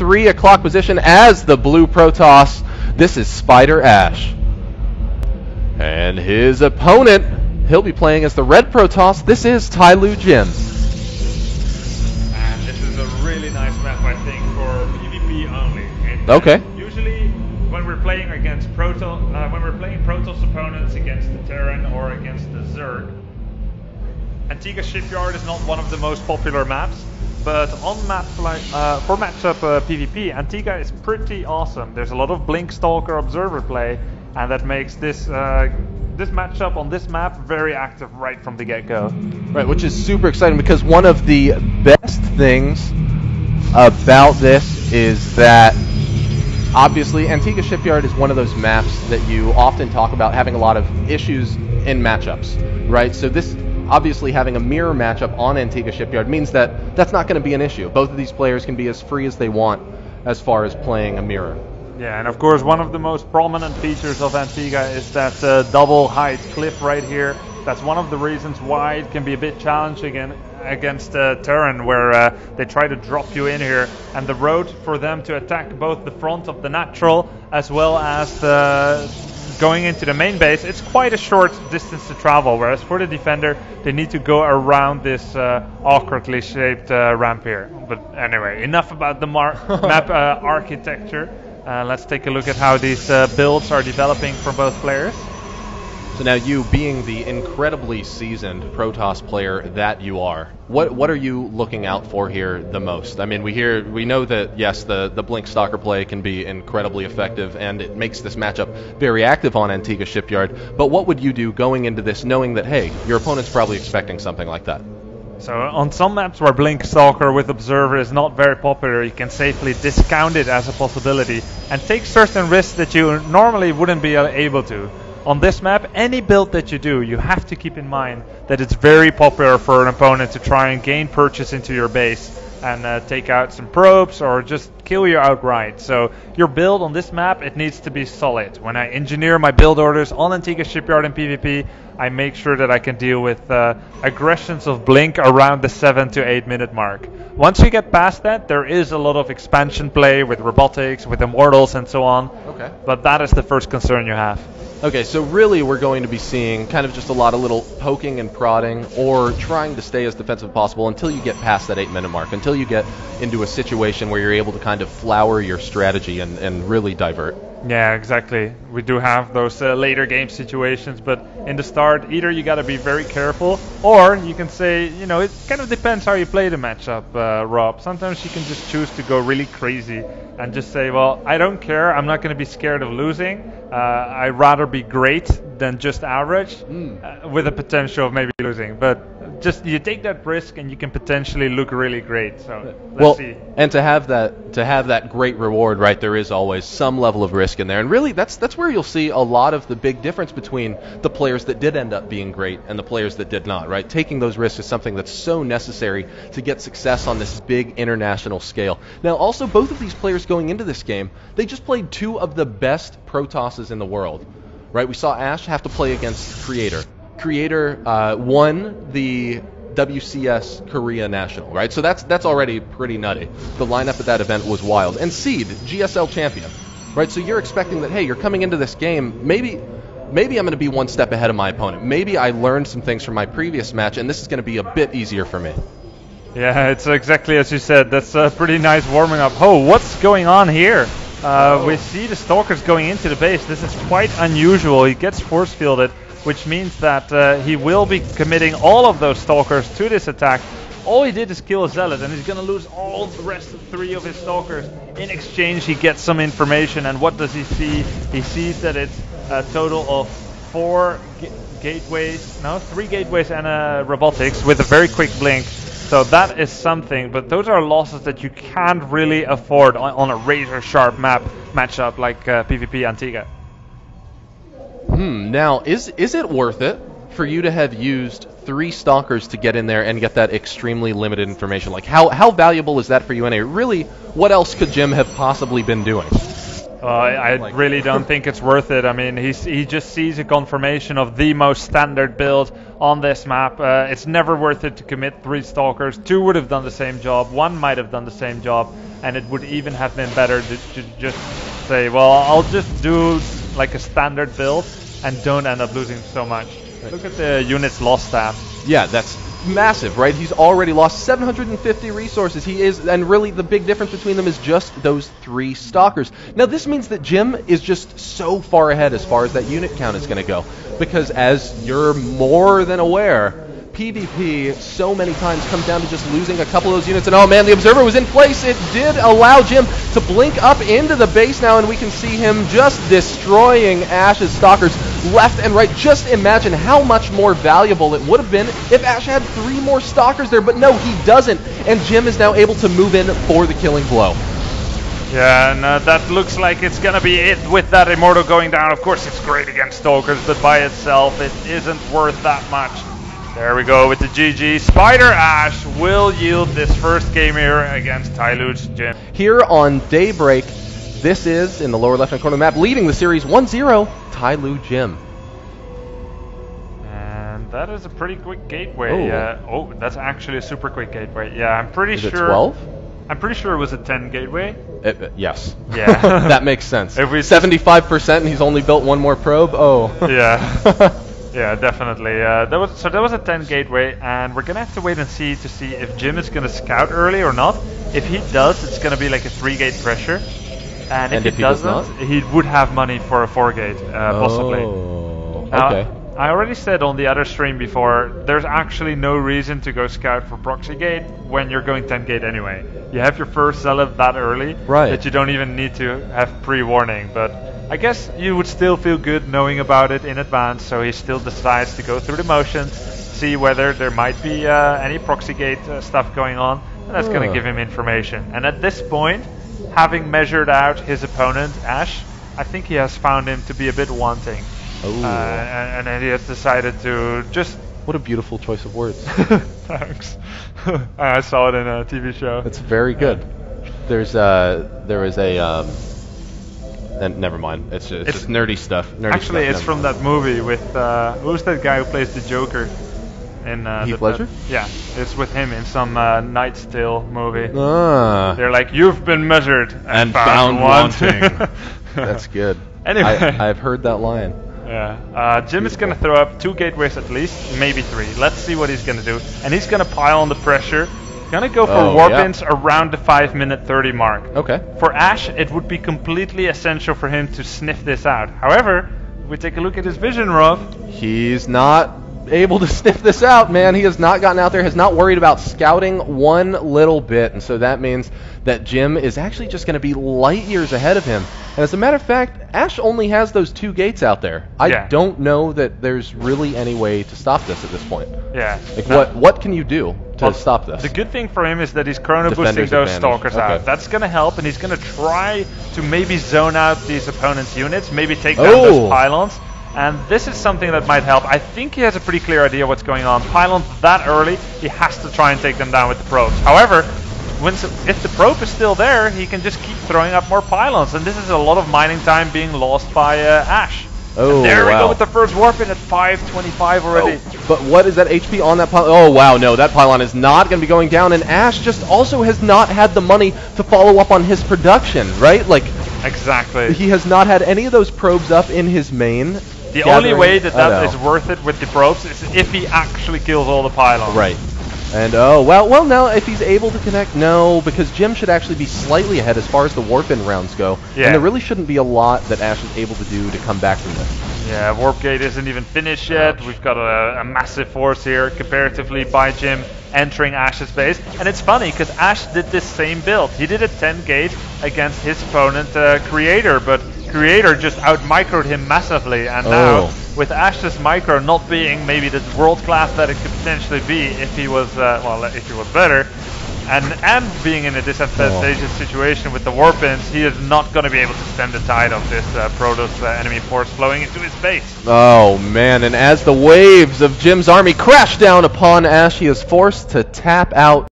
3 o'clock position as the blue Protoss. This is Spider Ash. And his opponent, he'll be playing as the red Protoss. This is Tyloo Jin. And this is a really nice map, I think, for PvP only. Okay. Usually, when we're playing against Protoss opponents against the Terran or against the Zerg, Antigua Shipyard is not one of the most popular maps. But on maps like for matchup PvP, Antigua is pretty awesome. There's a lot of Blink Stalker observer play, and that makes this this matchup on this map very active right from the get-go. Right, which is super exciting because one of the best things about this is that obviously Antigua Shipyard is one of those maps that you often talk about having a lot of issues in matchups, right? So this obviously having a mirror matchup on Antigua Shipyard means that that's not going to be an issue. Both of these players can be as free as they want as far as playing a mirror. Yeah, and of course one of the most prominent features of Antigua is that double height cliff right here. That's one of the reasons why it can be a bit challenging against Terran, where they try to drop you in here, and the road for them to attack both the front of the natural as well as going into the main base, it's quite a short distance to travel, whereas for the defender they need to go around this awkwardly shaped ramp here. But anyway, enough about the map architecture. Let's take a look at how these builds are developing for both players. So now, you being the incredibly seasoned Protoss player that you are, what are you looking out for here the most? I mean, we know that yes, the Blink Stalker play can be incredibly effective, and it makes this matchup very active on Antigua Shipyard. But what would you do going into this, knowing that hey, your opponent's probably expecting something like that? So on some maps where Blink Stalker with Observer is not very popular, you can safely discount it as a possibility and take certain risks that you normally wouldn't be able to. On this map, any build that you do, you have to keep in mind that it's very popular for an opponent to try and gain purchase into your base and take out some probes or just kill you outright. So your build on this map, it needs to be solid. When I engineer my build orders on Antigua Shipyard and PvP, I make sure that I can deal with aggressions of Blink around the 7 to 8 minute mark. Once you get past that, there is a lot of expansion play with robotics, with Immortals and so on. Okay. But that is the first concern you have. Okay, so really we're going to be seeing kind of just a lot of little poking and prodding or trying to stay as defensive as possible until you get past that 8 minute mark, until you get into a situation where you're able to kind of flower your strategy and really divert. Yeah, exactly. We do have those later game situations, but in the start, either you got to be very careful, or you can say, you know, it kind of depends how you play the matchup, Rob. Sometimes you can just choose to go really crazy and just say, well, I don't care. I'm not going to be scared of losing. I'd rather be great than just average, with a potential of maybe losing. But just you take that risk and you can potentially look really great. So let's see. And to have that great reward, right? There is always some level of risk in there, and really that's where you'll see a lot of the big difference between the players that did end up being great and the players that did not, right? Taking those risks is something that's so necessary to get success on this big international scale. Now, also, both of these players going into this game, they just played two of the best Protosses in the world, right? We saw Ash have to play against Creator. Creator won the WCS Korea National, right? So that's already pretty nutty. The lineup at that event was wild. And Seed, GSL champion, right? So you're expecting that, hey, you're coming into this game, maybe I'm going to be one step ahead of my opponent. Maybe I learned some things from my previous match, and this is going to be a bit easier for me. Yeah, it's exactly as you said. That's a pretty nice warming up. Oh, what's going on here? We see the Stalkers going into the base. This is quite unusual. He gets force fielded, which means that he will be committing all of those Stalkers to this attack. All he did is kill a Zealot, and he's going to lose all the rest of 3 of his Stalkers. In exchange, he gets some information, and what does he see? He sees that it's a total of 3 gateways and a robotics with a very quick blink. So that is something, but those are losses that you can't really afford on a razor-sharp matchup like PvP Antigua. Now, is it worth it for you to have used 3 Stalkers to get in there and get that extremely limited information? Like, how valuable is that for you? And really, what else could Jim have possibly been doing? I really don't think it's worth it. I mean, he just sees a confirmation of the most standard build on this map. It's never worth it to commit 3 Stalkers. 2 would have done the same job. 1 might have done the same job, and it would even have been better to just say, well, I'll just do like a standard build and don't end up losing so much. Look at the units lost stat. Yeah, that's massive, right? He's already lost 750 resources. And really the big difference between them is just those 3 Stalkers. Now this means that Jim is just so far ahead as far as that unit count is going to go, because as you're more than aware, PvP so many times comes down to just losing a couple of those units, and oh man, the Observer was in place. It did allow Jim to blink up into the base now, and we can see him just destroying Ash's Stalkers left and right. Just imagine how much more valuable it would have been if Ash had 3 more Stalkers there, but no, he doesn't, and Jim is now able to move in for the killing blow. Yeah, and that looks like it's gonna be it with that Immortal going down. Of course, it's great against Stalkers, but by itself, it isn't worth that much. There we go with the GG. Spider Ash will yield this first game here against Tyloo's Jim. Here on Daybreak, this is, in the lower left-hand corner of the map, leading the series 1-0, Tyloo Jim. And that is a pretty quick gateway. Oh, that's actually a super quick gateway. Yeah, I'm pretty sure. Is it 12? I'm pretty sure it was a 10 gateway. Yes. Yeah. That makes sense. If we 75% and he's only built 1 more probe? Oh. Yeah. Yeah, definitely. That was a 10 gateway, and we're gonna have to wait and see if Jim is gonna scout early or not. If he does, it's gonna be like a 3-gate pressure, and if he doesn't, he would have money for a 4-gate, possibly. Oh, Now, okay. I already said on the other stream before, there's actually no reason to go scout for proxy gate when you're going 10 gate anyway. You have your first zealot that early that you don't even need to have pre-warning, but I guess you would still feel good knowing about it in advance, so he still decides to go through the motions, see whether there might be any proxy gate stuff going on, and that's going to give him information. And at this point, having measured out his opponent, Ash, I think he has found him to be a bit wanting. And then he has decided to just... What a beautiful choice of words. Thanks. I saw it in a TV show. It's very good. There was a... and never mind. It's just nerdy stuff. Actually, it's from that movie with... who's that guy who plays the Joker? In, Heath Ledger? Yeah, it's with him in some Knight's Tale movie. They're like, you've been measured and found wanting. That's good. Anyway. I've heard that line. Yeah. Jim is going to throw up 2 gateways at least, maybe 3. Let's see what he's going to do. And he's going to pile on the pressure. Going to go for warp-ins around the 5-minute 30 mark. Okay. For Ash, it would be completely essential for him to sniff this out. However, if we take a look at his vision, Rob. He's not able to sniff this out, man. He has not gotten out there, has not worried about scouting one little bit, and so that means that Jim is actually just going to be light years ahead of him. And as a matter of fact, Ash only has those 2 gates out there. I don't know that there's really any way to stop this at this point. Yeah. Like, what can you do to stop this? The good thing for him is that he's chrono boosting those Stalkers out. That's going to help, and he's going to try to maybe zone out these opponent's units, maybe take down those pylons. And this is something that might help. I think he has a pretty clear idea what's going on. Pylons that early, he has to try and take them down with the probes. However, if the probe is still there, he can just keep throwing up more pylons. And this is a lot of mining time being lost by Ash. And there we go with the first warp in at 525 already. But what is that HP on that pylon? Oh, wow, no, that pylon is not going to be going down. And Ash just also has not had the money to follow up on his production, right? Like, exactly. He has not had any of those probes up in his main. The only way that is worth it with the probes is if he actually kills all the pylons. Right. And well, now if he's able to connect, no, because Jim should actually be slightly ahead as far as the warp-in rounds go. Yeah. And there really shouldn't be a lot that Ash is able to do to come back from this. Yeah, warp gate isn't even finished yet. We've got a massive force here comparatively by Jim entering Ash's base. And it's funny because Ash did this same build. He did a 10 gate against his opponent Creator, but Creator just out-microed him massively, and now, with Ash's micro not being maybe the world-class that it could potentially be if he was, if he was better, and being in a disadvantageous situation with the warp-ins, he is not going to be able to stem the tide of this Protoss enemy force flowing into his base. Oh man, and as the waves of Jim's army crash down upon Ash, he is forced to tap out.